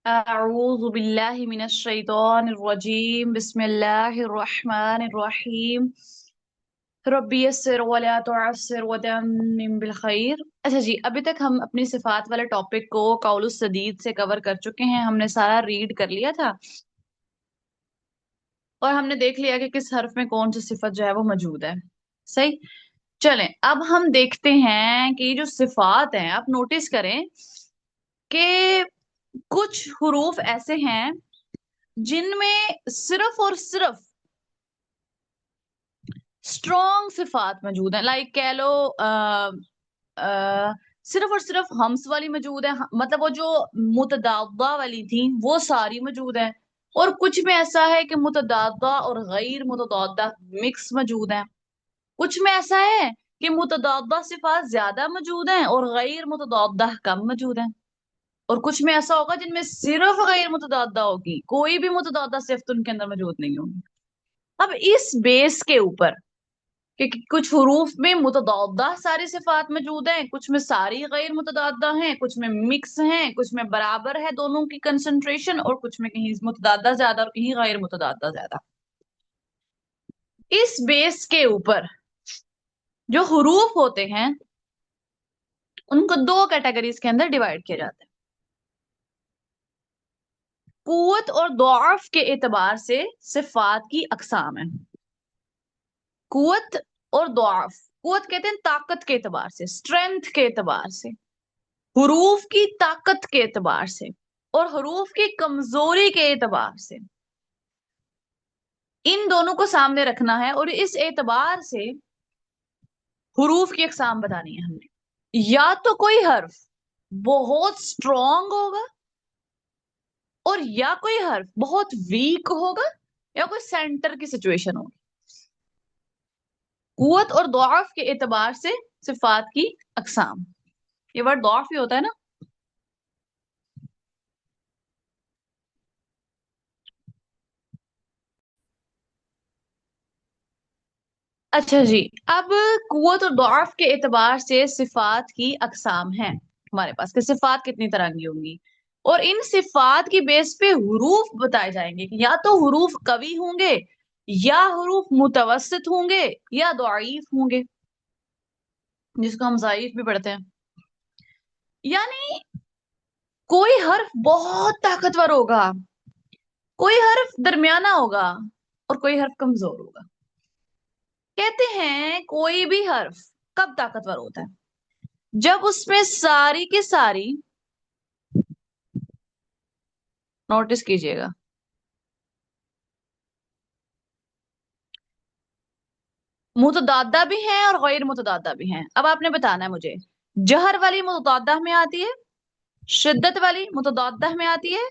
अऊज़ु बिल्लाहि मिनश शैतानिर रजीम बिस्मिल्लाहिर रहमानिर रहीम रब्बी यस्सिर वला तुअस्सिर वतम्मिम बिल खैर। अच्छा जी, अभी तक हम अपनी सिफात वाले टॉपिक को कौलुस सदीद से कवर कर चुके हैं। हमने सारा रीड कर लिया था और हमने देख लिया कि किस हर्फ में कौन सी सिफत जो है वो मौजूद है। सही। चलें, अब हम देखते हैं कि जो सिफात हैं, आप नोटिस करें कि कुछ हुरूफ ऐसे हैं जिनमें सिर्फ और सिर्फ स्ट्रॉन्ग सिफात मौजूद है। लाइक कह लो सिर्फ और सिर्फ हम्स वाली मौजूद है, मतलब वो जो मुतदादा वाली थी वो सारी मौजूद है। और कुछ में ऐसा है कि मुतदादा और गैर मुतदादा मिक्स मौजूद है। कुछ में ऐसा है कि मुतदादा सिफात ज्यादा मौजूद है और गैर मुतदादा कम मौजूद है। और कुछ में ऐसा होगा जिनमें सिर्फ गैर मुतदादा होगी, कोई भी मुतदादा सिफ्त उनके अंदर मौजूद नहीं होगी। अब इस बेस के ऊपर, क्योंकि कुछ हुरूफ में मुतदादा सारी सिफात मौजूद हैं, कुछ में सारी गैर मुतदादा हैं, कुछ में मिक्स हैं, कुछ में बराबर है दोनों की कंसंट्रेशन, और कुछ में कहीं मुतदादा ज्यादा और कहीं गैर मुतदादा ज्यादा। इस बेस के ऊपर जो हुरूफ होते हैं उनको दो कैटेगरीज के अंदर डिवाइड किया जाता है। कुव्वत और दौअफ के एतबार से सिफात की अकसाम है। कुव्वत और दौअफ, कुव्वत कहते हैं ताकत के एतबार से, स्ट्रेंथ के एतबार से, हुरूफ की ताकत के एतबार से, और हुरूफ की कमजोरी के एतबार से। इन दोनों को सामने रखना है और इस एतबार से हुरूफ की अकसाम बतानी है हमने। या तो कोई हर्फ बहुत स्ट्रॉन्ग होगा, और या कोई हर्फ बहुत वीक होगा, या कोई सेंटर की सिचुएशन होगी। कुव्वत और दौअफ के एतबार से सिफात की अकसाम। ये वर्ड दौअफ ही होता है ना। अच्छा जी, अब कुव्वत और दौअफ के एतबार से सिफात की अकसाम है हमारे पास कि सिफात कितनी तरह की होंगी। और इन सिफात की बेस पे हुरूफ बताए जाएंगे कि या तो हुरूफ कवी होंगे, या हुरूफ मुतवस्सित होंगे, या दौईफ होंगे, जिसको हम ज़ईफ भी पढ़ते हैं। यानी कोई हर्फ बहुत ताकतवर होगा, कोई हर्फ दरमियाना होगा, और कोई हर्फ कमजोर होगा। कहते हैं कोई भी हर्फ कब ताकतवर होता है? जब उसमें सारी की सारी, नोटिस कीजिएगा, मुतदादा भी हैं और गैर मुतदादा भी हैं। अब आपने बताना है मुझे, जहर वाली मुतदादा में आती है, शिद्दत वाली मुतदादा में आती है,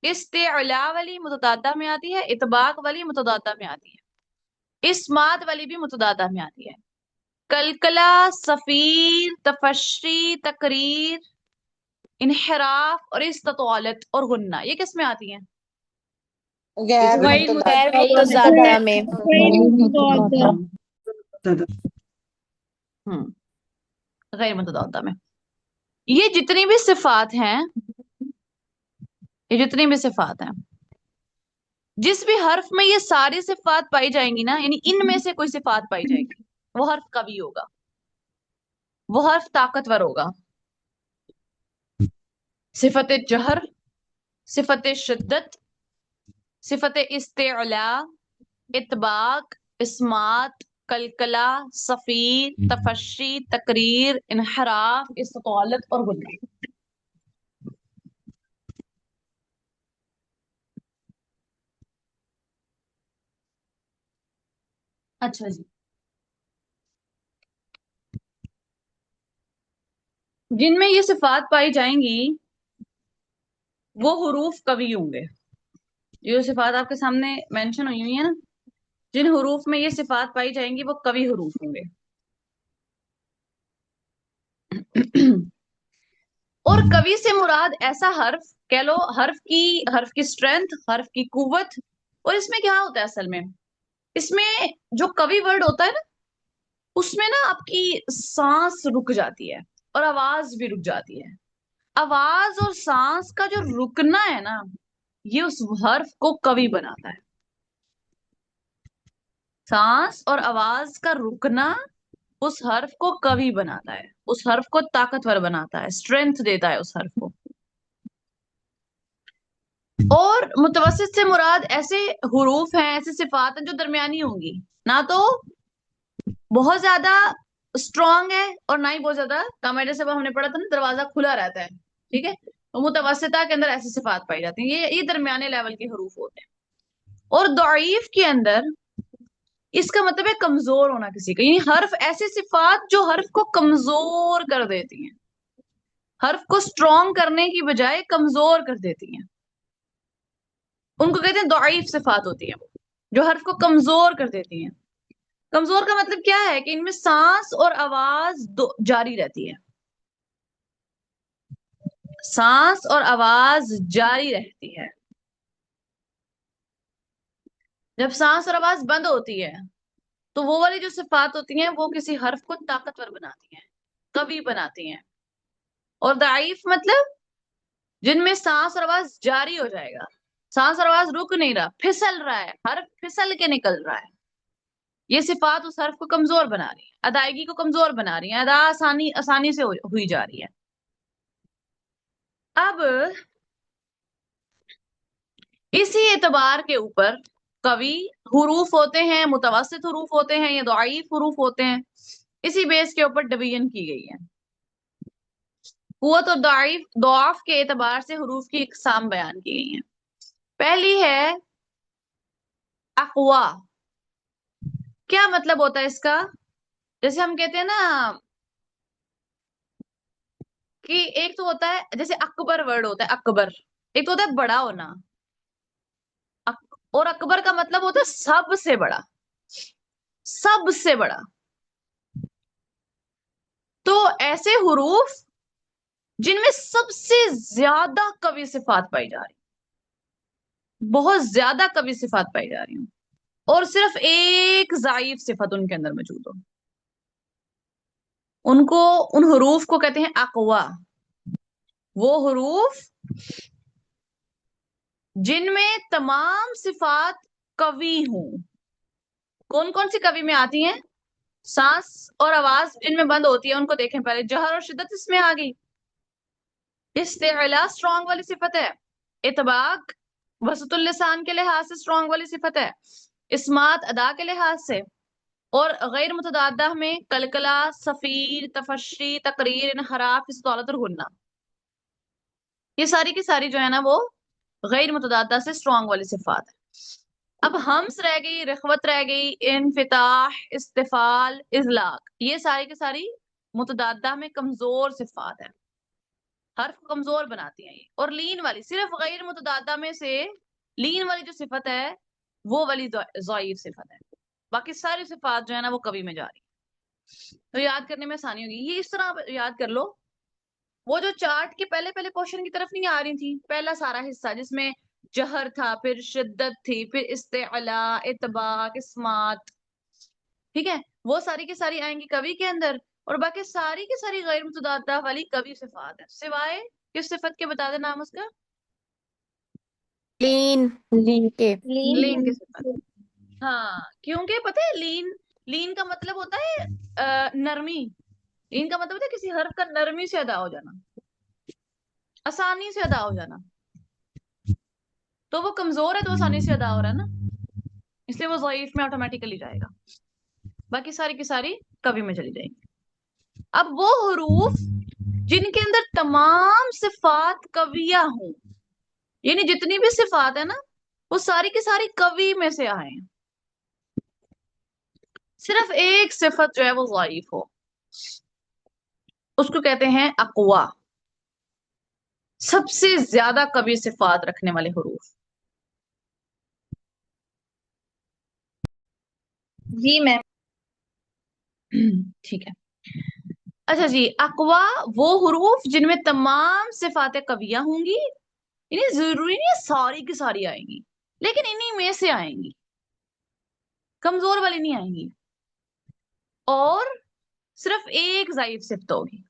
इस्तेअला वाली मुतदादा में आती है, इतबाक वाली मुतदादा में आती है, इस्मात वाली भी मुतदादा में आती है। कलकला, सफीर, तफश्री, तकरीर, इनहिराफ और इस्ततौलत और गुन्ना, ये किस में आती हैं? गैर वही मुतल्लक़। गैर मुतदादा मुतज़ादा में। वही मुतदादा। हम्म, गैर मुतदादा में। ये जितनी भी सिफात हैं, ये जितनी भी सिफात हैं, जिस भी हर्फ में ये सारी सिफात पाई जाएंगी ना, यानी इनमें से कोई सिफात पाई जाएगी, वो हर्फ कवी होगा, वो हर्फ ताकतवर होगा। सिफत जहर, सिफत शिद्दत, सिफत इस्तेअला, इतबाक, इस्मात, कलकला, सफीर, तफश्शी, तकरीर, इनहराफ, इस्ततौलत और गुन्ना। अच्छा जी, जिनमें ये सिफात पाई जाएंगी वो हुरूफ कवी होंगे। ये जो सिफात आपके सामने मेंशन हुई हुई है ना, जिन हुरूफ में ये सिफात पाई जाएंगी वो कवी हुरूफ होंगे। और कवि से मुराद ऐसा हर्फ, कह लो हर्फ की स्ट्रेंथ, हर्फ की कुव्वत। और इसमें क्या होता है असल में, इसमें जो कवि वर्ड होता है ना, उसमें ना आपकी सांस रुक जाती है और आवाज भी रुक जाती है। आवाज और सांस का जो रुकना है ना, ये उस हर्फ को कवि बनाता है। सांस और आवाज का रुकना उस हर्फ को कवि बनाता है, उस हर्फ को ताकतवर बनाता है, स्ट्रेंथ देता है उस हर्फ को। और मुतवस्सित से मुराद ऐसे हुरूफ हैं, ऐसे सिफात हैं जो दरमियानी होंगी, ना तो बहुत ज्यादा स्ट्रांग है और ना ही बहुत ज्यादा कम है। जैसे अब हमने पढ़ा था ना, दरवाजा खुला रहता है, ठीक है, तो मुतवस्सिता के अंदर ऐसी सिफात पाई जाती है, ये दरमियाने लेवल के हरूफ होते हैं। और दईफ के अंदर इसका मतलब है कमजोर होना किसी का, यानी हर्फ ऐसी सिफात जो हर्फ को कमजोर कर देती हैं, हर्फ को स्ट्रॉन्ग करने की बजाय कमजोर कर देती हैं, उनको कहते हैं दईफ सिफात होती है, जो हर्फ को कमजोर कर देती हैं। कमजोर का मतलब क्या है कि इनमें सांस और आवाज दो जारी रहती है, सांस और आवाज जारी रहती है। जब सांस और आवाज बंद होती है तो वो वाली जो सिफात होती हैं वो किसी हर्फ को ताकतवर बनाती हैं, कवि बनाती हैं। और दाइफ मतलब जिनमें सांस और आवाज जारी हो जाएगा, सांस और आवाज रुक नहीं रहा, फिसल रहा है, हर्फ फिसल के निकल रहा है, ये सिफात उस हर्फ को कमजोर बना रही है, अदायगी को कमजोर बना रही है, अदा आसानी आसानी से हुई जा रही है। अब इसी एतबार के ऊपर कवि हुरूफ होते हैं, मुतवस्सित हुरूफ होते हैं या दईफ हुरूफ होते हैं, इसी बेस के ऊपर डिवीजन की गई है। कुव्वत और दईफ दौफ के एतबार से हुरूफ की इकसाम बयान की गई है। पहली है अक़वा। क्या मतलब होता है इसका? जैसे हम कहते हैं ना कि एक तो होता है जैसे अकबर वर्ड होता है, अकबर एक तो होता है बड़ा होना, और अकबर का मतलब होता है सबसे बड़ा, सबसे बड़ा। तो ऐसे हुरूफ जिनमें सबसे ज्यादा कवि सिफात पाई जा रही, बहुत ज्यादा कवि सिफात पाई जा रही हूँ, और सिर्फ एक जाइफ सिफत उनके अंदर मौजूद हो, उनको उन हुरूफ को कहते हैं अक़वा। वो हुरूफ जिनमें तमाम सिफात कवि हूं। कौन कौन सी कवि में आती हैं? सांस और आवाज जिनमें बंद होती है उनको देखें पहले, जहर और शिद्दत इसमें आ गई, इस्तेला स्ट्रॉन्ग वाली सिफत है, इतबाक वसतुल लिसान के लिहाज से स्ट्रॉन्ग वाली सिफत है, इस्मात अदा के लिहाज से, और गैर मुतदादा में कलकला, सफीर, तफशी, तकरीर, इनहराफ, इस्तालत और गुन्ना, ये सारी की सारी जो है ना वो गैर मुतदादा से स्ट्रॉन्ग वाली सिफात है। अब हम्स रह गई, रिखवत रह गई, इनफिताह, इस्तिफाल, इजलाक, ये सारी की सारी मुतदादा में कमजोर सिफात है, हर्फ को कमजोर बनाती है ये। और लीन वाली सिर्फ गैर मुतदादा में से लीन वाली जो सिफत है वो वाली ज़ईफ सिफत है, बाकी सारी सिफात जो है ना वो कवि में जा रही है। तो याद करने में आसानी होगी, ये इस तरह आप याद कर लो। वो जो चार्ट के पहले पहले क्वेश्चन की तरफ नहीं आ रही थी, पहला सारा हिस्सा जिसमें जहर था, फिर शिद्दत थी, फिर इस्तेला, इतबाक, इस्मात, ठीक है, वो सारी की सारी आएंगी कवि के अंदर, और बाकी सारी की सारी गैर मुतदादा वाली कवि सिफात है, सिवाय किस सिफत के? बता दे नाम उसका। लीन लीन के लीन की सिफत। हाँ, क्योंकि पता है लीन, लीन का मतलब होता है नरमी, लीन का मतलब होता है किसी हर्फ का नरमी से अदा हो जाना, आसानी से अदा हो जाना। तो वो कमजोर है तो आसानी से अदा हो रहा है ना, इसलिए वो ज़ईफ में ऑटोमेटिकली जाएगा, बाकी सारी की सारी कवि में चली जाएगी। अब वो हुरूफ जिनके अंदर तमाम सिफात कविया हों, यानी जितनी भी सिफात है ना वो सारी की सारी कवि में से आए, सिर्फ एक सिफत जो है वो ज़ईफ हो, उसको कहते हैं अक़वा, सबसे ज्यादा कवि सिफात रखने वाले हुरूफ। जी मैम। ठीक है, अच्छा जी, अक़वा वो हुरूफ जिनमें तमाम सिफात कविया होंगी, इन्हें जरूरी नहीं है सारी की सारी आएंगी, लेकिन इन्हीं में से आएंगी, कमजोर वाली नहीं आएंगी, और सिर्फ एक ज़ईफ सिफत होगी।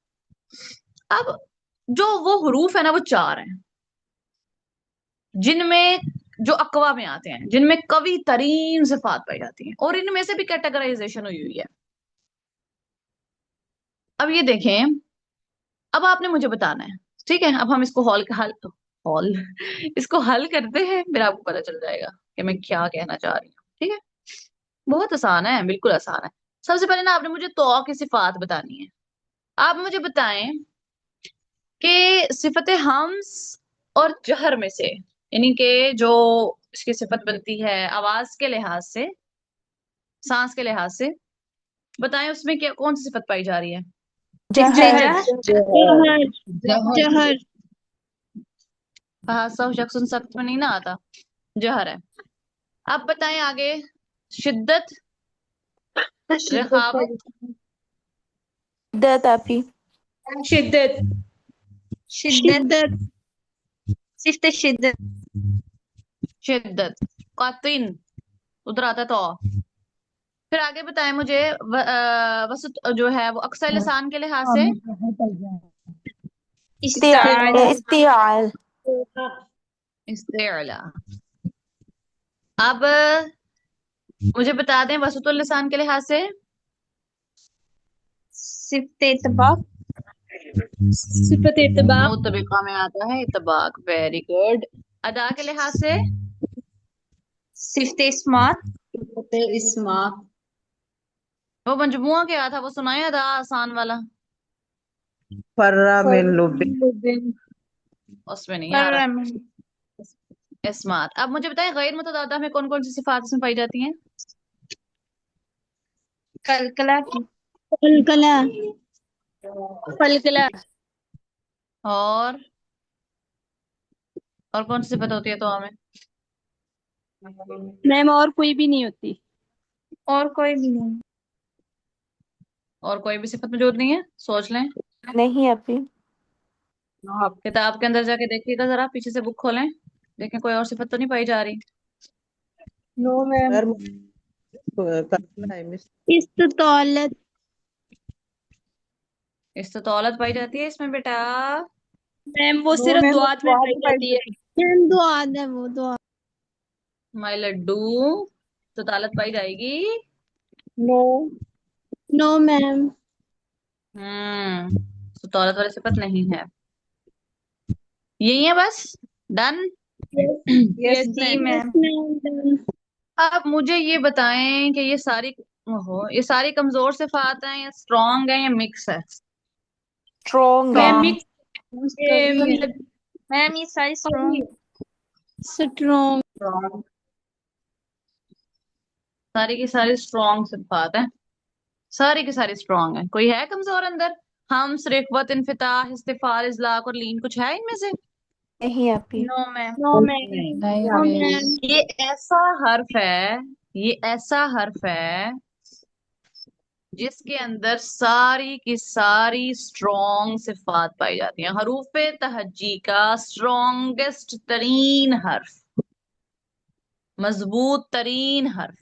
अब जो वो हरूफ है ना वो चार हैं, जिनमें जो अकवा में आते हैं, जिनमें कवी तरीन सिफात पाई जाती हैं, और इनमें से भी कैटेगराइजेशन हुई हुई है। अब ये देखें, अब आपने मुझे बताना है, ठीक है? अब हम इसको हॉल हल हॉल इसको हल करते हैं, फिर आपको पता चल जाएगा कि मैं क्या कहना चाह रही हूँ। ठीक है, बहुत आसान है, बिल्कुल आसान है। सबसे पहले ना आपने मुझे तो की सिफात बतानी है। आप मुझे बताएं कि सिफत हम्स और जहर में से, यानी कि जो इसकी सिफत बनती है आवाज के लिहाज से, सांस के लिहाज से, बताएं उसमें क्या कौन सी सिफत पाई जा रही है? जहर। जहर। जहर। जहर। जहर। हासा शख्स सख्त में नहीं ना आता, जहर है। अब बताएं आगे, शिद्दत, रखावत, शिद्दत आपी। शिद्दत। शिद्दत। शिद्दत। सिफ्त शिद्दत। शिद्दत, कातिन, उधर आता है तो। फिर आगे बताएं मुझे वसत जो है वो अक्सर लिसान के लिहाज से। इस्ताल। इस्तिआल। इस्तेला। अब मुझे बता दें वसतुल लिसान के लिहाज से। सिफ्त इतबाक। सिफत इत्बाक। मुतबिका में आता है इतबाक, वेरी गुड। अदा के लिहाज से। सिफ्त इस्मात। इस्मात। वो मजमुआ क्या था, वो सुनाया अदा आसान वाला, फर्रा मिन लुबिन। उसमें नहीं आ रहा। इस्मात। अब मुझे बताएं गैर मुतदादा में कौन कौन सी सिफात इसमें पाई जाती हैं? कलकला की। कलकला। कलकला। और कौन सी सिफत होती है तो हमें? मैम और कोई भी नहीं होती। और कोई भी नहीं। और कोई भी सिफत मौजूद नहीं है, सोच लें। नहीं अभी। आप किताब के अंदर जाके देखिएगा, जरा पीछे से बुक खोलें, देखें कोई और सिफत तो नहीं पाई जा रही। No ma'am. सर कल्पना है मिस। इस्तौलत। इस्ततौलत पाई जाती है इसमें बेटा। मैम वो नो सिर्फ मैम, वो दुआत में स्वाद पाई पाई जाती है। मैम दुआत है वो दुआ। माय लड्डू, इस्ततौलत पाई जाएगी। नो। No ma'am. इस्ततौलत वाली सिफत नहीं है। यही है बस, डन। यस यस जी मैम। मैम। अब मुझे ये बताएं कि ये सारी, ओहो, ये सारी कमजोर सिफात हैं या स्ट्रांग है या मिक्स है? स्ट्रॉन्ग है। Ma'am strong. मिक्स। मतलब मैम ये सारी स्ट्रॉन्ग। स्ट्रॉन्ग। स्ट्रांग, सारी की सारी स्ट्रांग सिफात है, सारी की सारी स्ट्रांग है। कोई है कमजोर अंदर? हम रिफ्वत, इन्फिताह, इस्तिफाल, इजलाक और लीन, कुछ है इनमें से? नहीं अभी। No ma'am. No ma'am. नहीं। No ma'am. ये ऐसा हर्फ है, ये ऐसा हर्फ है जिसके अंदर सारी की सारी स्ट्रॉन्ग सिफात पाई जाती हैं। हरूफ तहज्जी का स्ट्रॉन्गेस्ट तरीन हर्फ, मजबूत तरीन हर्फ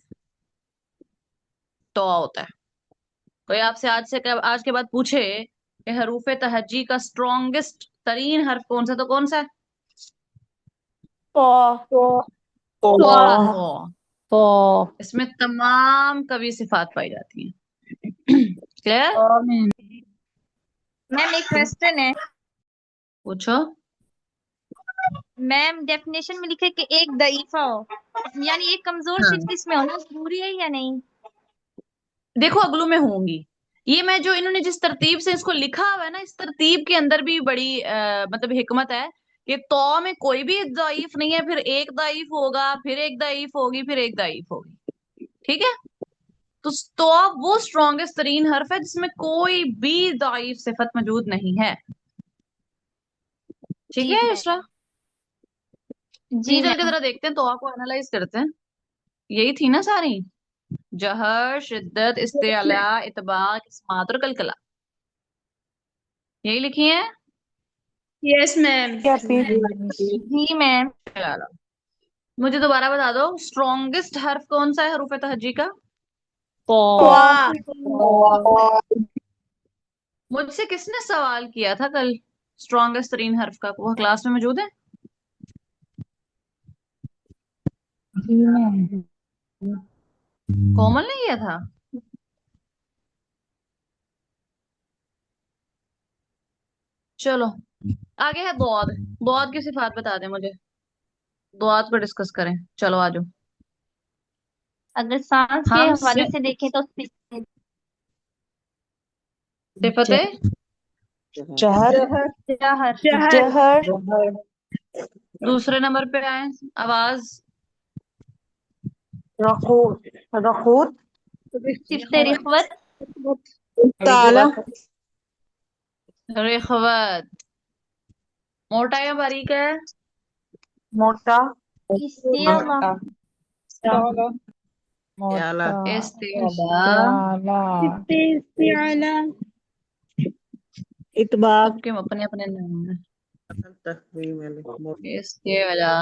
तो होता है। कोई आपसे आज के बाद पूछे कि हरूफ तहज्जी का स्ट्रॉन्गेस्ट तरीन हर्फ कौन सा, तो कौन सा है? तो तो तो तो तो इसमें तमाम कवि सिफात पाई जाती हैं। क्लियर? मैम एक क्वेश्चन है। पूछो। मैम डेफिनेशन में लिखे कि एक दईफा हो, यानी एक कमजोर हाँ, शिफ्ट इसमें होना जरूरी है या नहीं? देखो अगलू में होंगी। ये मैं जो इन्होंने जिस तरतीब से इसको लिखा हुआ है ना, इस तरतीब के अंदर भी बड़ी मतलब हिकमत है कि तो में कोई भी दाइफ नहीं है, फिर एक दाइफ होगा, फिर एक दाइफ होगी, फिर एक दाइफ होगी। ठीक है? तो वो स्ट्रॉन्गेस्ट तरीन हर्फ है जिसमें कोई भी दाइफ सिफत मौजूद नहीं है। ठीक जी है मैम। युसरा? जी नीचे चल के मैम। जरा देखते हैं, तो को एनालाइज करते हैं। यही थी ना सारी, जहर, शिद्दत, इस्तेला, इतबाक, इस्मात और कलकला, यही लिखी है। Yes ma'am. अभी। जी मैम। चलो, मुझे दोबारा बता दो, स्ट्रॉन्गेस्ट हर्फ कौन सा है हरूफ तहज्जी का? तो मुझसे किसने सवाल किया था कल? स्ट्रॉन्गेस्ट तरीन हर्फ का, वो क्लास में मौजूद है? जी मैम। कोमल ने किया था? चलो, आगे है दौद। दौद की सिफात बता दे मुझे, दौद को डिस्कस करें। चलो आजो। अगर सांस के हम हवाले से देखें तो सिफत है जहर जहर। जहर दूसरे नंबर पे आए, आवाज। रखूत रखूत सिफ्ते रिख्वत। ताला रेखवत। मोटा या बारीक है? मोटा इस्तियाला। याला इस्तिला। इस्तिआला इतबाक सबके अपने अपने नाम है। तकवीम इस्तिला।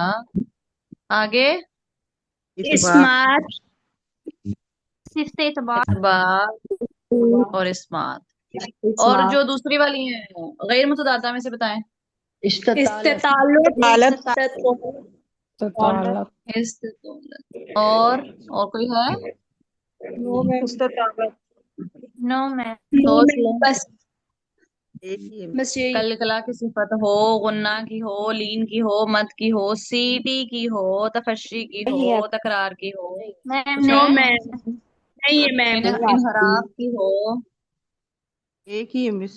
आगे इस्मात सिफ्ते इतबार। इतबार और इस्मात। और जो दूसरी वाली है गैर मुतदादा में से बताएं। इस्तालत इस्तितौलत। और कोई है? इस्तालत नो मैम। सोच लो। बस एक ही है। बस यही कल कला की सिफत हो, गुन्ना की हो, लीन की हो, मद की हो, सीटी की हो, तफशी की हो, तकरार की हो। मैम कुछ नो है? मैम नहीं है मैम इनहराफ की हो। एक ही है मिस।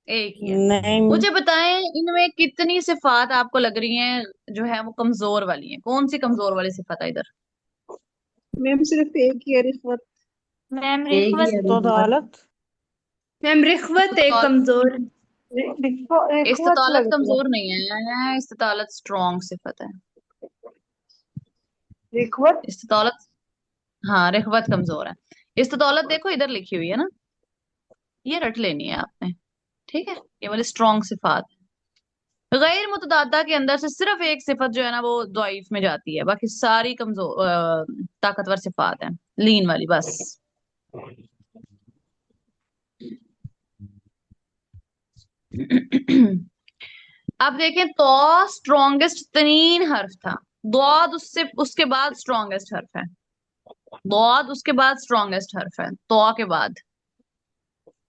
एक ही है। नहीं मुझे बताएं, इनमें कितनी सिफात आपको लग रही हैं जो है वो कमजोर वाली है? कौन सी कमजोर वाली सिफत है इधर? मैम सिर्फ एक ही है रिश्वत मैम रिख्वत। अदालत मैम रिश्वत एक कमजोर रिश्वत इस्तालत लग रही है कमजोर नहीं है, इस्तालत स्ट्रॉन्ग सिफत है। रिश्वत इस्तालत, हाँ रिखवत कमजोर है। इस्तालत देखो इधर लिखी हुई है ना, ये रट लेनी है आपने। ठीक है, ये वाली स्ट्रॉन्ग सिफात है। गैर मुतदादा के अंदर से सिर्फ एक सिफत जो है ना वो दवाइफ में जाती है, बाकी सारी कमजोर ताकतवर सिफात है, लीन वाली बस। अब देखें, तो स्ट्रॉन्गेस्ट तरीन हर्फ था। दौद उससे उसके बाद स्ट्रॉन्गेस्ट हर्फ है। दौद उसके बाद स्ट्रॉन्गेस्ट हर्फ है तो के बाद।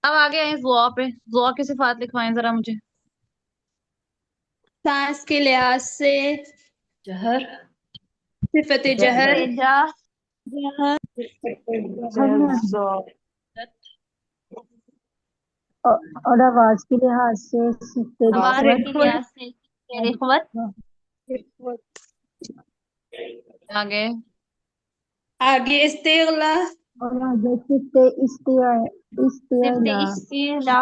अब आगे आए जुआ पे। जुआ की सिफात लिखवाएं जरा मुझे। सांस के लिहाज से जहर। सिफत जहर तेजा। और आवाज के लिहाज से सिफ्ते आवाज रिश्वत के लिहाज से सिफ्ते रिख्वत। आगे आगे इस्तिगला और आगे सिफ्ते सिफ्ते इस्तिला इस्तिला।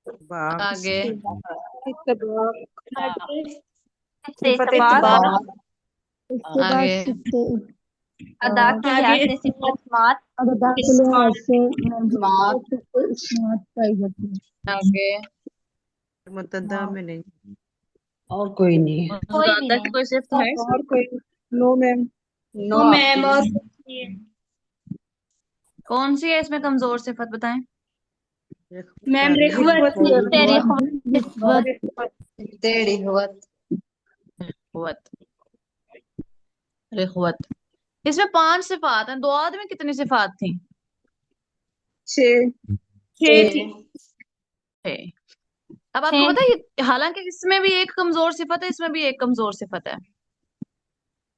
बाप आगे सिफ्ते इतबार। उसके बाद आगे सिफ्ते अदा के आगे लिहाज से सिफ्ते इस्मात। और अदा के लिहाज से सिफ्ते इस्मात पाई जाती है। आगे मुतद्दा में नहीं। कोई भी मुतदादा की नहीं। कोई सिफ्त है? और कोई नो मैम नो मैम और कौन सी है इसमें कमजोर सिफत बताएं। मैम रिख्वत सिफ्ते रिख्वत। रिखवत। रिखवत। इसमें 5 सिफात हैं। दुआद में कितनी सिफात थी? 6 थी छह। अब आपको पता है हालांकि इसमें भी एक कमजोर सिफत है, इसमें भी एक कमजोर सिफत है,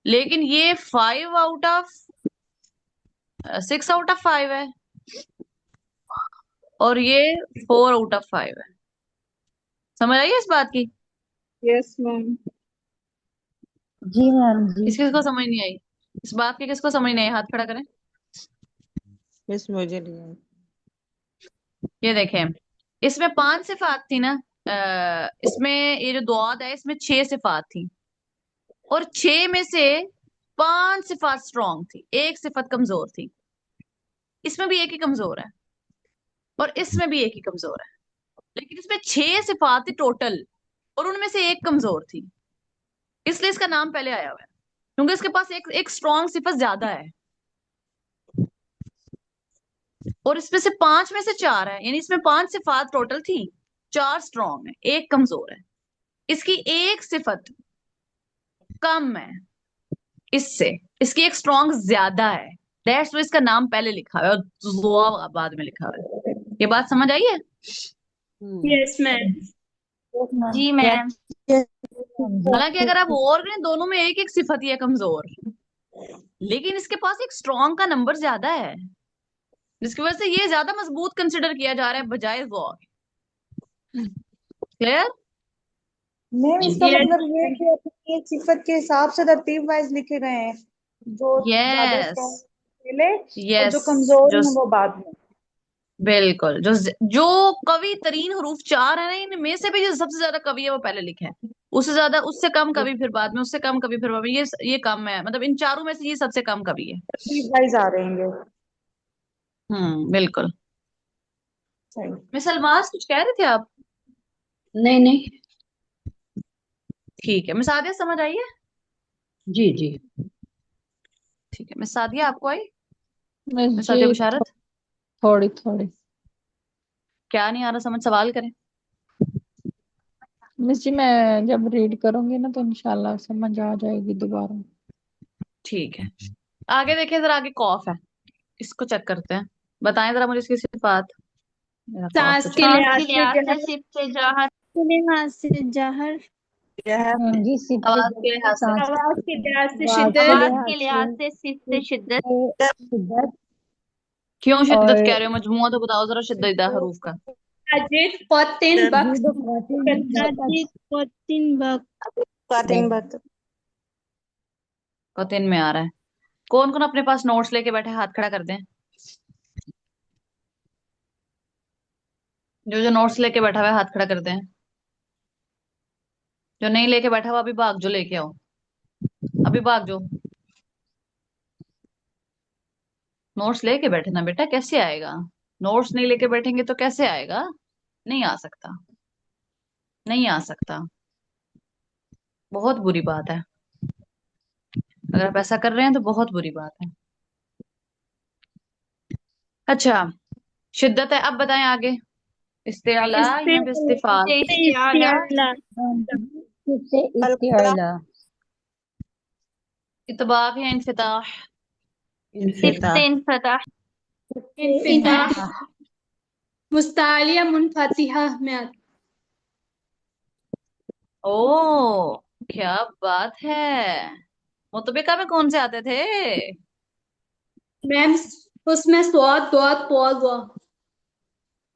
लेकिन ये 6 आउट ऑफ 5 है और ये 4 आउट ऑफ 5 है। समझ आई इस बात की? यस मैम जी मैम जी। किसको समझ नहीं आई? इस बात की किसको समझ नहीं आई, हाथ खड़ा करें। मिस मुझे नहीं आई। ये देखें, इसमें 5 सिफात थी ना, इसमें ये जो दुआद है इसमें 6 सिफात थी, और 6 में से 5 सिफात स्ट्रॉन्ग थी, एक सिफत कमजोर थी। इसमें भी एक ही कमजोर है और इसमें भी एक ही कमजोर है, लेकिन इसमें 6 सिफात थी टोटल और उनमें से एक कमजोर थी, इसलिए इसका नाम पहले आया हुआ है, क्योंकि इसके पास एक एक स्ट्रॉन्ग सिफत ज्यादा है। और इसमें से 5 में से 4 है, यानी इसमें 5 सिफात टोटल थी, 4 स्ट्रॉन्ग है, एक कमजोर है। इसकी एक सिफत कम है इससे, इसकी एक स्ट्रॉन्ग ज्यादा है। दैट्स वो इसका नाम पहले लिखा हुआ है और जुआ बाद में लिखा हुआ है। ये बात समझ आई है? Yes ma'am. जी मैम। हालांकि अगर आप और करें, दोनों में एक एक सिफत ही है कमजोर, लेकिन इसके पास एक स्ट्रॉन्ग का नंबर ज्यादा है, जिसकी वजह से ये ज्यादा मजबूत कंसिडर किया जा रहा है बजाय जुआ। क्लियर? मैम इसका यस मतलब ये है कि अपनी एक सिफत के हिसाब से तरतीब वाइज लिखे गए हैं, जो ज्यादा यस, स्ट्रॉन्ग पहले और जो यस, कमजोर जो हैं वो बाद में। बिल्कुल, जो कवि तरीन हरूफ 4 है ना, इनमें से भी जो सबसे ज्यादा कवि है वो पहले लिखा है, उससे ज्यादा, उससे कम कवि फिर बाद में, उससे कम कवि फिर बाद में, ये कम है, मतलब इन चारों में से ये सबसे कम कवि है। तरतीब वाइज आ रहे हैं ये। बिल्कुल। सही। मिस अलमास कुछ कह रहे थे आप? नहीं नहीं। ठीक है, मिस सादिया समझ आई है? जी जी। ठीक है, मिस सादिया आपको आई? मिस मिस जी सादिया बुशारत? थोड़ी थोड़ी। क्या नहीं आ रहा समझ, सवाल करें। मिस जी मैं जब रीड करूंगी ना तो इंशाल्लाह समझ आ जाएगी दोबारा। ठीक है, आगे देखिए जरा, आगे कॉफ है, इसको चेक करते हैं। बताएं जरा मुझे इसकी सिफात। मेरा कॉफ तो सांस के चेक। सांस लिहाज के से लिहाज से जहर, सिफ्त से जहर। लिहाज से जहर, मैम जी सिफत आवाज के लिहाज से। सांस आवाज के लिहाज से आवाज के शिद्दत, आवाज लिहाज के लिहाज से सिफ्त से शिद्दत। से शिद्दत क्यों शिद्दत और कह रहे हो, मजमुआ तो बताओ जरा शिद्दत हरूफ का। अजित पतिन बख्श, जीदो कातिन अजित पतिन बख्श, कातिन बत। कौन में आ रहा है? कौन कौन अपने पास नोट्स लेके बैठे, हाथ खड़ा कर दें। जो जो नोट्स लेके बैठा हुआ है हाथ खड़ा कर दें। जो नहीं लेके बैठा हुआ अभी भाग जो, लेके आओ, अभी भाग जो। नोट्स लेके बैठे ना बेटा, कैसे आएगा? नोट्स नहीं लेके बैठेंगे तो कैसे आएगा? नहीं आ सकता, नहीं आ सकता, बहुत बुरी बात है। अगर आप ऐसा कर रहे हैं तो बहुत बुरी बात है। अच्छा, शिद्दत है, अब बताएं आगे। इस्तेला इस्ते या इस्तिफाल? इस्तिआला। इस्तिआला, से इस्तिआला इतबाक या इन्फिताह? सिफ्त इनफिता। से इनफताह। इन्फिताह, हैं? मुस्तालिया मुनफतिहा में आता। ओ, क्या बात है। मुतबिका में कौन से आते थे? मैम उसमें स्वाद द्वाद पौद हुआ।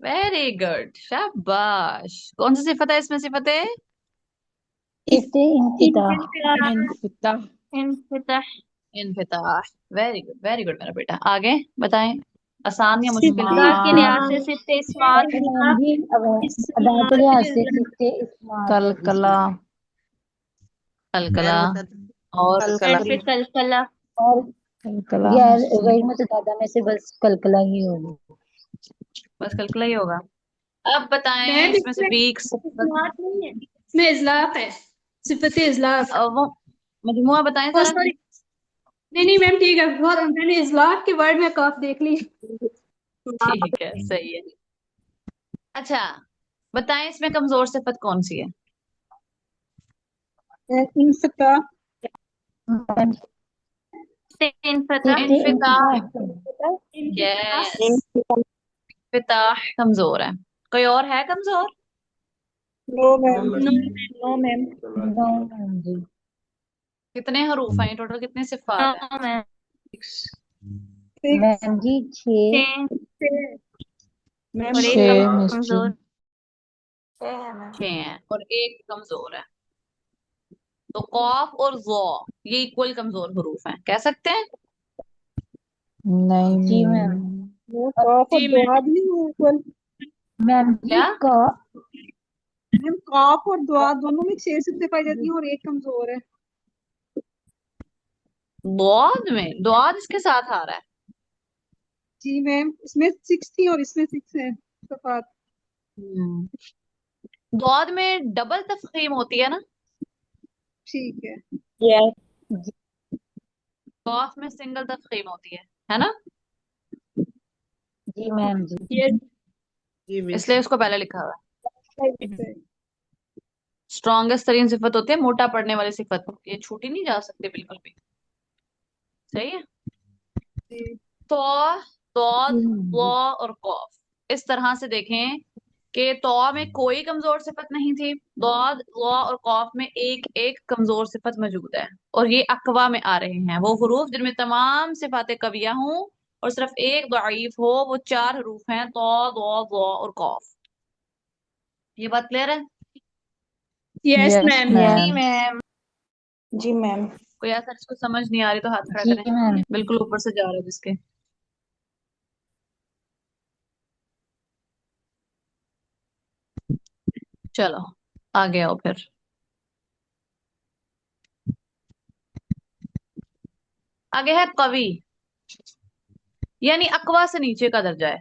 वेरी गुड, शाबाश। कौन सी सिफत है इसमें, सिफत है? इस्ते इंफिताह इन्फिताह, इनफिता। इनफताह। इन्फिताह। वेरी गुड, वेरी गुड मेरा बेटा। आगे बताएं, आसान या मुश्किल है ये? इस्तिआला के लिहाज इस्तिमाल, से सिफ्त इस्माल। मैम जी अब अदा के इस्तिमाल, लिहाज से इस्ते इस्मात और कलकला। इस्मात कलकला। गैर मुतद और कलकला। हरफ कलकला। और कलकला गैर मिस जी। गैर मुतदादा में से बस कलकला ही होगी। बस कलकला ही होगा। अब बताएं मैम इसमें से इसमें वीक इस्तिमाल नहीं है, इसमें इजलाक है, सिफत इजलाक। वो मजमुआ बताएं ओ जरा। सॉरी, नहीं नहीं मैम ठीक है, बहुत मैंने इजलाक के वर्ड में काफ देख ली। ठीक है, सही है। अच्छा, बताएं इसमें कमजोर सिफत कौन सी है? इनफिताह, मैम से इनफताह। इस्ते इन्फिताह। इंफिताह इनफिताह, यस, इन्फिताह कमजोर है। कोई और है कमजोर? No ma'am, no no ma'am, no ma'am जी कितने हरूफ हैं टोटल, कितने सिफात हैं? No ma'am. सिक्स, मैम जी 6 छः। मैम और एक छः मिस जी। कमजोर। 6 हैं और एक कमजोर है। तो कॉफ और जो, ये इक्वल कमजोर हरूफ हैं, कह सकते हैं? जी नहीं। मैम वो काफ और जी मैम, दुआद नहीं है इक्वल। मैम जी क्या? का मैम काफ और दुआद दोनों में 6 सिफतें पाई जाती हैं और एक कमजोर है। द्वाद में, द्वाद इसके साथ आ रहा है। जी मैम, इसमें 6 थी और इसमें 6 है सफात। हम्म, द्वाद में डबल तफखीम होती है ना? ठीक है, यस कॉफ में सिंगल तफखीम होती है ना? जी मैम जी यस, जी मिस। इसलिए उसको पहले लिखा हुआ है। स्ट्रॉन्गेस्ट तरीन सिफत होती है मोटा पड़ने वाली सिफत, ये छूटी नहीं जा सकती बिल्कुल भी। सही है। तो दौद वो और कौफ, इस तरह से देखें कि तो में कोई कमजोर सिफत नहीं थी, दौद वो और कौफ में एक एक कमजोर सिफत मौजूद है, और ये अकवा में आ रहे हैं। वो हरूफ जिनमें तमाम सिफातें कविया हों और सिर्फ एक दईफ हो, वो चार हरूफ हैं, तो दो वो और कौफ। ये बात क्लियर है? Yes yes ma'am. जी मैम। मैम। जी मैम। कोई ऐसा जिसको समझ नहीं आ रही तो हाथ खड़ा जी करें, मैम। बिल्कुल ऊपर से जा रहा है जिसके। चलो आगे आओ फिर। आगे है कवि, यानी अकवा से नीचे का दर्जा है।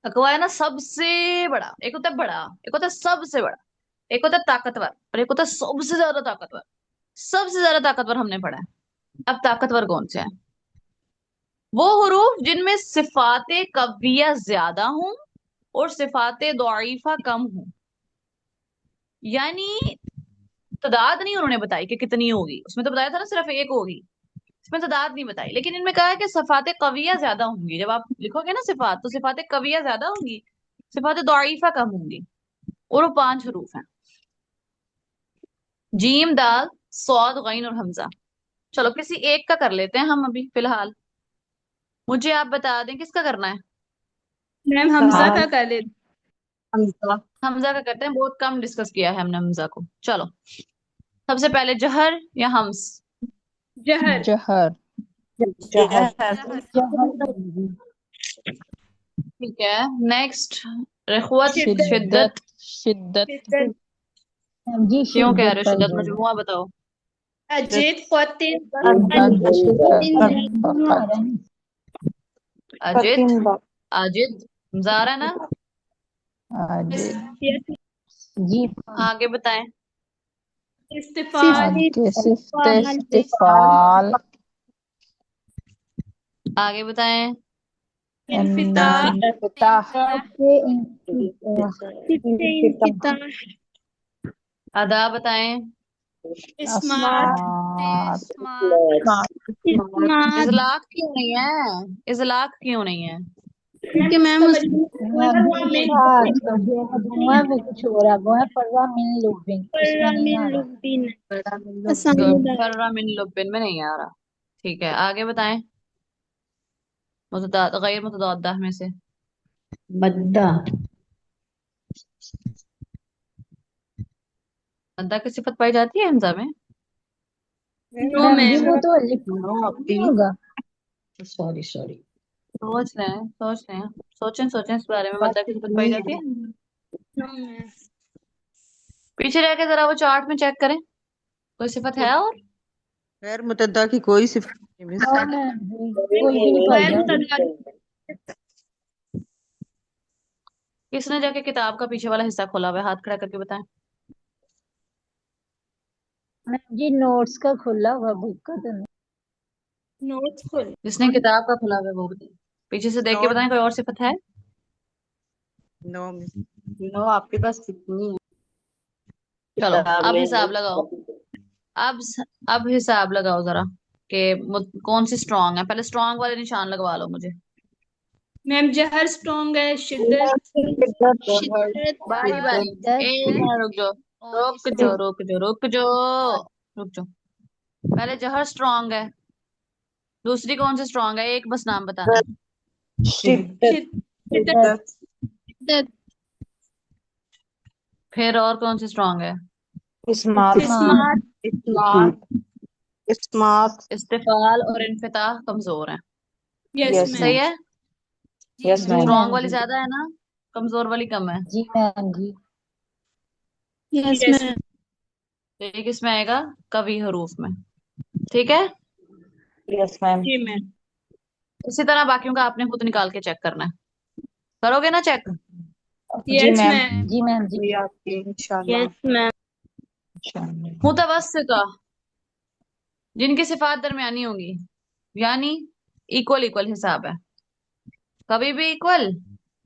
अकवा है ना सबसे बड़ा, एक होता है बड़ा, एक होता है सबसे बड़ा, एक होता है ताकतवर, और एक होता है सबसे ज्यादा ताकतवर। सबसे ज्यादा ताकतवर हमने पढ़ा है। अब ताकतवर कौन से हैं? वो हुरूफ जिनमें सिफाते कविया ज्यादा हूं और सिफाते दौईफा कम हूं। यानी तादाद नहीं उन्होंने बताई कि कितनी होगी, उसमें तो बताया था ना सिर्फ एक होगी, इसमें तादाद नहीं बताई, लेकिन इनमें कहा है कि सिफाते कविया ज्यादा होंगी। जब आप लिखोगे ना सिफात, तो सिफाते कविया ज्यादा होंगी, सिफाते दौईफा कम होंगी। और वो पांच हरूफ हैं, जीम दाल सौद गैन और हमजा। चलो किसी एक का कर लेते हैं हम अभी फिलहाल। मुझे आप बता दें किसका करना है। मैम हमजा हाँ। का कर लेते। हमजा का करते हैं, बहुत कम डिस्कस किया है हमने हमजा को। चलो सबसे पहले जहर या हम्स। जहर। जहर। जहर। जहर। ठीक है। नेक्स्ट रखवत शिद्दत। शिद्दत। शिद्दत। शिद्दत। जी क्यों कह शिद्दत रहे हो पर शिद्दत? जोर। मजमुआ बताओ। अजीत ख्वातीन दोनों आ रहे हैं। अजित, अजित, हमजा आ रहा है ना? अजिद। जी आगे बताएं। इस्तिफाल। आगे सिफ्त इस्तिफाल। आगे बताएं। इन्फिताह। इन्फिताह। से इनके अदा बताएं। इस्मात। अस्मात। इस्मात। इजलाक क्यों नहीं है? इजलाक क्यों नहीं है? क्योंकि मैम उसमें धुआं में कुछ हो रहा, वो है पर्रा मिन लुबिन, उसमें नहीं आ रहा। गुड। फर्रा मिन लुब्बिन में नहीं आ रहा। ठीक है आगे बताएं। मुतदा गैर मुतदादा में से। मद्दा। अदा की सिफत पाई जाती है हमजा में? नो मैम जी मैम। वो तो अलिफ नहीं होगा। Sorry sorry. सोच रहे हैं, सोच रहे हैं, सोचें सोचें इस बारे में। मद्दा की सिफत पाई जाती है? No ma'am. पीछे रह के जरा वो चार्ट में चेक करें, कोई सिफत है और? गैर मुतद्दा की कोई सिफत नहीं मिस। नो मैम जी कोई भी नहीं पाई गैर जाती। मुतदाद। किसने जाके किताब का पीछे वाला हिस्सा खोला हुआ है? हाथ खड़ा करके बताएं। मैम जी नोट्स का खुला हुआ, बुक का तो नहीं। नोट्स खोल। जिसने किताब का खुला हुआ है वो बताए, पीछे से देख के नोट बताएं कोई और सिफत है? No miss. नो आपके पास कितनी है चलो किताब अब में? हिसाब लगाओ। अब अब हिसाब लगाओ जरा कि कौन सी स्ट्रांग है। पहले स्ट्रांग वाले निशान लगवा लो मुझे। मैम जहर स्ट्रॉन्ग है। शिद्दत। शिद्दत। बारी बारी। शिद्दत एक मिनट रुक जाओ, और रुक जाओ, रुक जाओ, रुक जाओ, रुक जाओ। पहले जहर स्ट्रांग है, दूसरी कौन सी स्ट्रांग है? एक बस नाम बताना है। शिद्दत। शिद्दत। फिर और कौन सी स्ट्रांग है? इस्मात। इस्मात। इस्मात। इस्तिफाल और इन्फिताह कमजोर हैं। यस यस सही मैम। है। यस जी मैम। स्ट्रांग मैम वाली जी। ज्यादा है ना, कमजोर वाली कम है। जी मैम जी। Yes ma'am. तो ये किस में आएगा? कवि हरूफ में। ठीक है। Yes ma'am. जी मैम। इसी तरह बाकियों का आपने खुद निकाल के चेक करना है। करोगे ना चेक? जी यस मैम। मैम। जी मैम जी। जी आपकी इंशाल्लाह। Yes ma'am. इंशाल्लाह। मुतवस्सिता, जिनकी सिफात दरमियानी होगी, यानी इक्वल इक्वल हिसाब है, कभी भी इक्वल,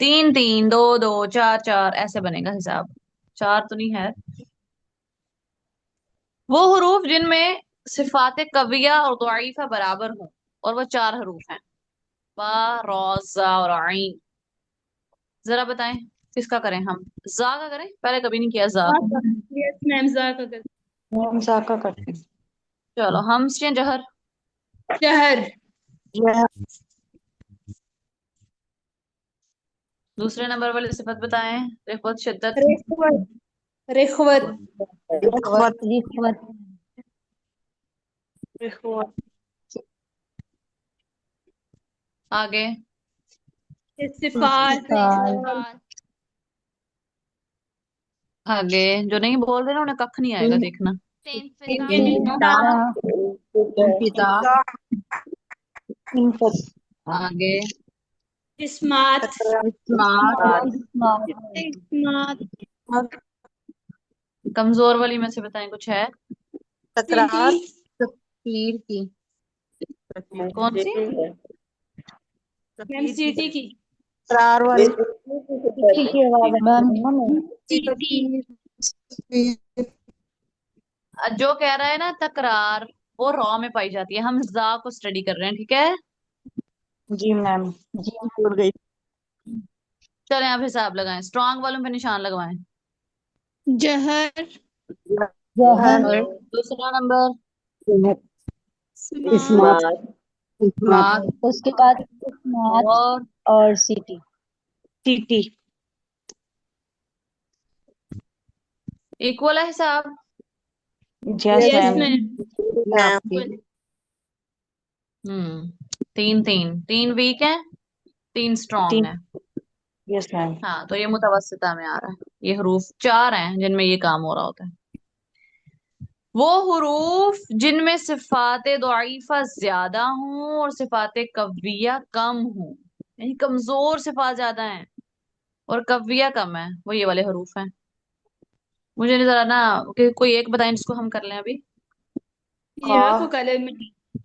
तीन तीन, दो दो, चार चार, ऐसे बनेगा हिसाब। चार तो नहीं है। वो हरूफ जिनमें सिफात कविया और दईफा बराबर हों, और वो चार हरूफ हैं, बा, रौ, जा और आइन। जरा बताएं किसका करें हम? जा का करें, पहले कभी नहीं किया जा। यस मैम, जा का कर। मैम जाका करते हैं। चलो हमस या जहर? जहर। जहर। दूसरे नंबर वाली सिफत बताएं। रिफत, शिद्दत। रिख्वत। रिख्वत। रिख्वत। रिश्वत। रिख्वत। आगे। इस्तिफाल। इस्तिफाल। आगे जो नहीं बोल रहे ना उन्हें कख नहीं आएगा, देखना। इंफिता। पिता। इनफत। आगे। इस्मात। इस्मात। इस्मात। कमजोर वाली में से बताएं, कुछ है? तकरार। तकदीर की। कौन सी? मैम सीटी की। तकरार वाली। ठीक है मैम सीटी। जो कह रहा है ना तकरार, वो रॉ में पाई जाती है। हम जा को स्टडी कर रहे हैं, ठीक है? जी मैम। जी जुड़ गई। चलें आप हिसाब लगाएं, स्ट्रांग वालों पे निशान लगवाएं। जहर। जहर। दूसरा नंबर। इस्मात। इस्मात। उसके बाद इस्मात और और सिटी। सीटी। इक्वल है हिसाब। Yes yes ma'am. मैम। तीन तीन, तीन वीक है, तीन स्ट्रांग है। Yes ma'am. हाँ, तो ये मुतवस्सिता में आ रहा है। ये हरूफ चार हैं जिनमें ये काम हो रहा होता है। वो हुरूफ जिनमें सिफात दईफा ज्यादा हों और सिफात कव्विया कम हों, यानी कमजोर सिफात ज्यादा हैं और कव्विया कम है, वो ये वाले हरूफ हैं। मुझे नहीं जरा ना कोई एक बताएं जिसको हम कर लें अभी। या को कलर में।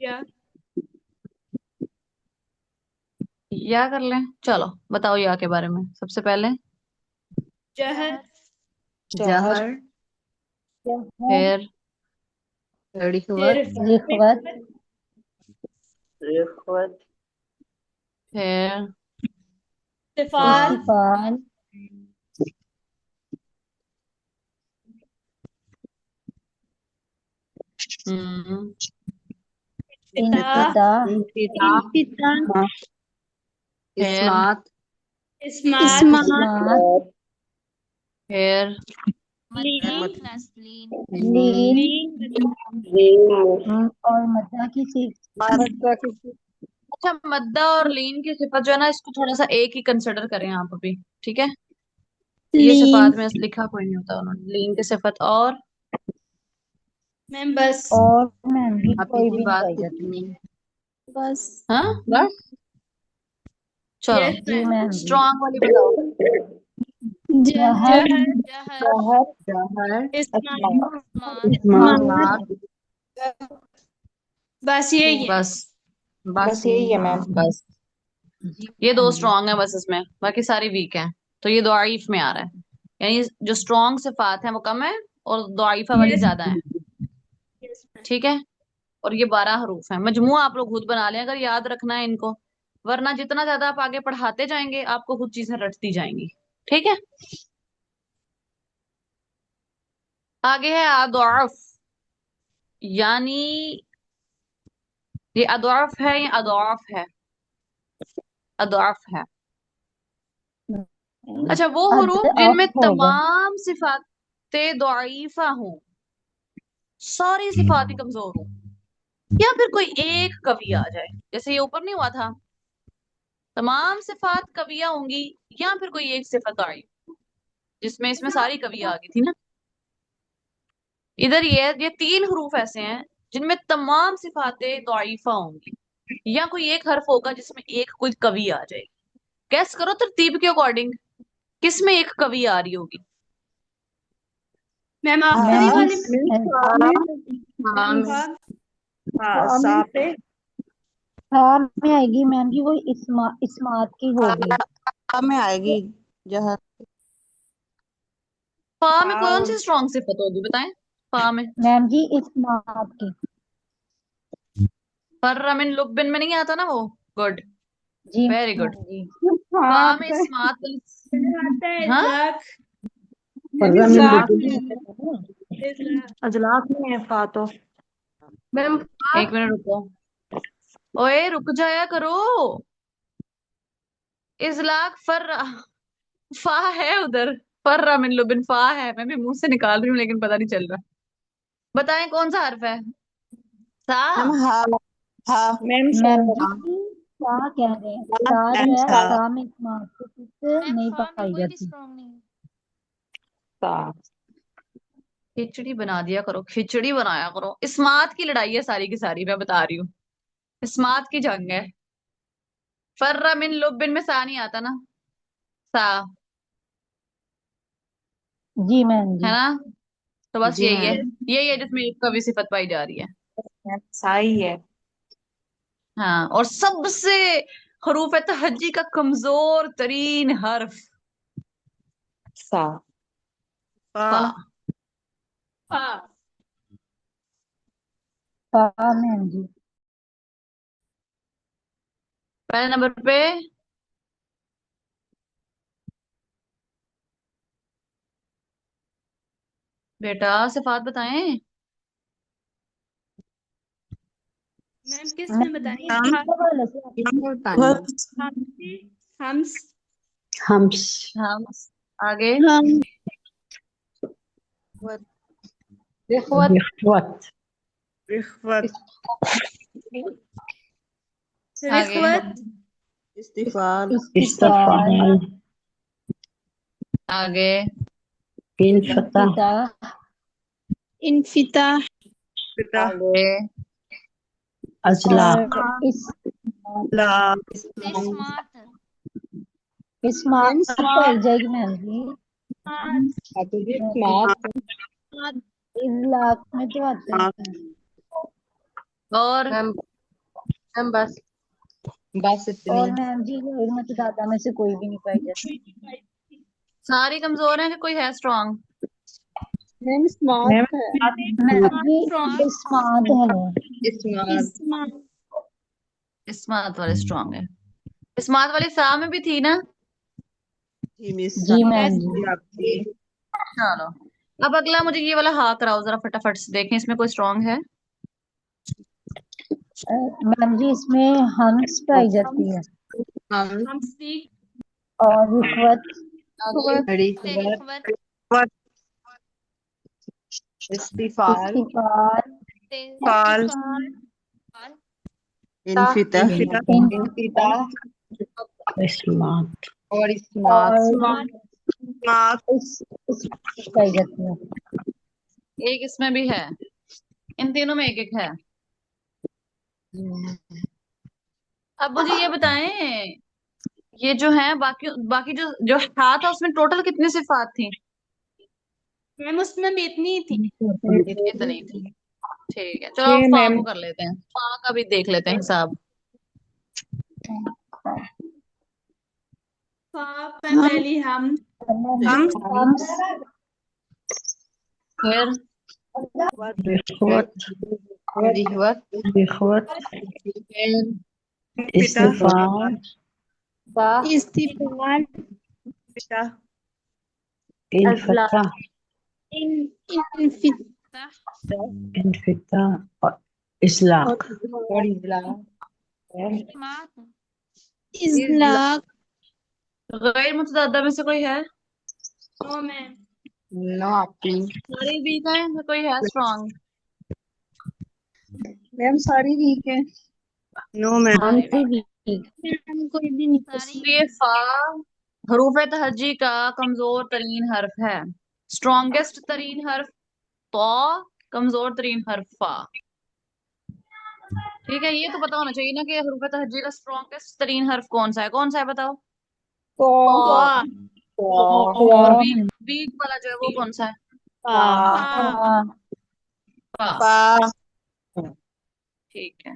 या। या कर लें, चलो बताओ या के बारे में सबसे पहले। जहर। जहर। फिर रिख्वत। रिश्वत। रिख्वत। फिर इस्तिफाल। इस्तिफाल। हम्म पिता। इंफिता। पिता। फिर इस्मात। इस्मात। इस्मात। फिर लीन। लीन। और मद्दा की अच्छा, मद्दा और लीन की सिफत जो है ना, इसको थोड़ा सा एक ही कंसिडर करें आप अभी, ठीक है? ये लीन। सिफात में लिखा कोई नहीं होता उन्होंने, लीन की सिफत। और मैम बस। और मैम भी आप कोई की भी नहीं बात पाई जाती। कितनी। बस। हाँ बस। चलो यस जी मैम। मैम। स्ट्रांग वाली बताओ। जहर। जहर। जहर। जहर। इस्मात। इस्मात। बस यही है। बस बस यही है मैम। बस ये दो स्ट्रांग है बस, इसमें बाकी सारी वीक हैं। तो ये दौईफ में आ रहा है, यानी जो स्ट्रांग सिफात है वो कम है और दौईफा वाली यस। ज्यादा है, यस मैम। ठीक है? और ये 12 हरूफ हैं। मजमू आप लोग खुद बना लें अगर याद रखना है इनको, वरना जितना ज्यादा आप आगे पढ़ाते जाएंगे आपको खुद चीजें रटती जाएंगी, ठीक है? आगे है अदौफ, यानी ये अदौफ है या अदौफ है? अदौफ है। अच्छा, वो हरूफ जिनमें होगा। तमाम सिफातें दईफा हों, सारी सिफातें कमजोर हों, या फिर कोई एक कवि आ जाए, जैसे ये ऊपर नहीं हुआ था, तमाम सिफात कवियां होंगी या फिर कोई एक सिफत आई, जिसमें इसमें सारी कवियां आ गई थी ना। इधर ये तीन हरूफ ऐसे हैं जिनमें तमाम सिफातें दईफा होंगी, या कोई एक हर्फ होगा जिसमें एक कोई कवि आ जाएगी। गैस करो तरतीब के अकॉर्डिंग किस में एक कवि आ रही होगी? मैम मैम आखिरी जी वाले में। हाँ हाँ साफ पे। हाँ में आएगी मैम जी, वो इस्मात की होगी। में आएगी जहर। फा में कौन सी स्ट्रॉन्ग सिफत होगी बताएं? फा में मैम जी इस्मात की। फर्रा मिन लुब्बिन में नहीं आता ना वो। गुड, जी वेरी गुड। मैम जी। फा में इस्मात हाँ इजलाक में अजलाफ में है फा तो। मैम एक मिनट रुको, ओए रुक जाया करो। इजलाक फर्रा, फा है उधर। फर्रा मिन लुबिन फा है, मैं भी मुंह से निकाल रही हूँ लेकिन पता नहीं चल रहा। बताएं कौन सा हर्फ है? सा। मैम हा हा मैम मैम जी सा कह रहे हैं, सा जो है सा सा में इस्मात की सिफत मैम नहीं फा में पाई कोई भी जाती। स्ट्रॉन्ग नहीं है। सा। खिचड़ी बना दिया करो, खिचड़ी बनाया करो। इस्मात की लड़ाई है सारी की सारी, मैं बता रही हूँ। इस्मात की जंग है। फर्रा मिन लुबिन में सा नहीं आता ना। सा जी मैम है जी। ना, तो बस जी यही है। मैम। यही है जिसमें एक कवि सिफत पाई जा रही है। सा ही है। हाँ, और सबसे हरूफ तहज्जी का कमजोर तरीन हर्फ सा। फा। फा मैम जी। पहले नंबर पे बेटा सिफात बताएं। मैम किस में मैम बताइए? जी किस हवाले से आप हम्स हम्स हम आगे हम रिख्वत रिख्वत आगे रिख्वत इस्तिफाल इस्तिफाल आगे इन्फिता इन्फिताह पिता आगे और ला इस्मात इस्मात पाई जाएगी मैम जी। इजलाक में तो आता है। और मैम मैम बस बस इतनी। और मैम जी गैर मतदाता में से कोई भी नहीं पाई जाती। सारी कमजोर हैं कि कोई है स्ट्रांग? मैम स्मार्ट है। मैम जी स्ट्रॉन्ग इस्मात है। इस्मात इस्मात वाले स्ट्रांग है। इस्मात वाली सा में भी थी ना। जी मिस जी मैम जी। जी आपकी चलो, अब अगला मुझे ये वाला हा कराओ जरा फटाफट से, देखें इसमें कोई स्ट्रांग है। मैम जी इसमें हम्स पाई जाती है हम हमसी और रिश्वत आगे रिख्वत रिख्वत इस्तिफाल इस्तिफाल फाल इस्तिफाल इन्फिता इन्फिता इस्मात और और इस्मात मात इस पाई जाती है। एक इसमें भी है, इन तीनों में एक एक है। अब मुझे ये बताएं, ये जो है बाकी बाकी जो जो हा था उसमें टोटल कितनी सिफात थी? मैम उसमें भी इतनी ही थी। इतनी थी। ठीक है, चलो अब फा को कर लेते हैं, फा का भी देख लेते हैं हिसाब। पहली हम हम हम्स फिर रिख्वत रिख्वत रिख्वत फिर पिता इस्तिफाल इस्तिफाल पिता इन्फिता इन्फिताह इन्फिता और इस्लाक और इस्मात इजलाक गैर मुतअद्दा में से कोई है? नो मैम नो आपकी सारी वीक है या कोई है स्ट्रांग? मैम सारी वीक है। नो मैम कौन सी भी मैम कोई भी नहीं सारी तो ये फा हरूफ तहज्जी का कमजोर तरीन हर्फ है। स्ट्रॉन्गेस्ट तरीन हर्फ तो, कमजोर तरीन हर्फ फा। ठीक है, ये तो पता होना चाहिए ना कि हरूफ तहज्जी का स्ट्रॉन्गेस्ट तरीन हर्फ कौन सा है। कौन सा है बताओ? वाह और वीक वीक वाला जो है वो कौन सा है? हाँ फा। पा ठीक है।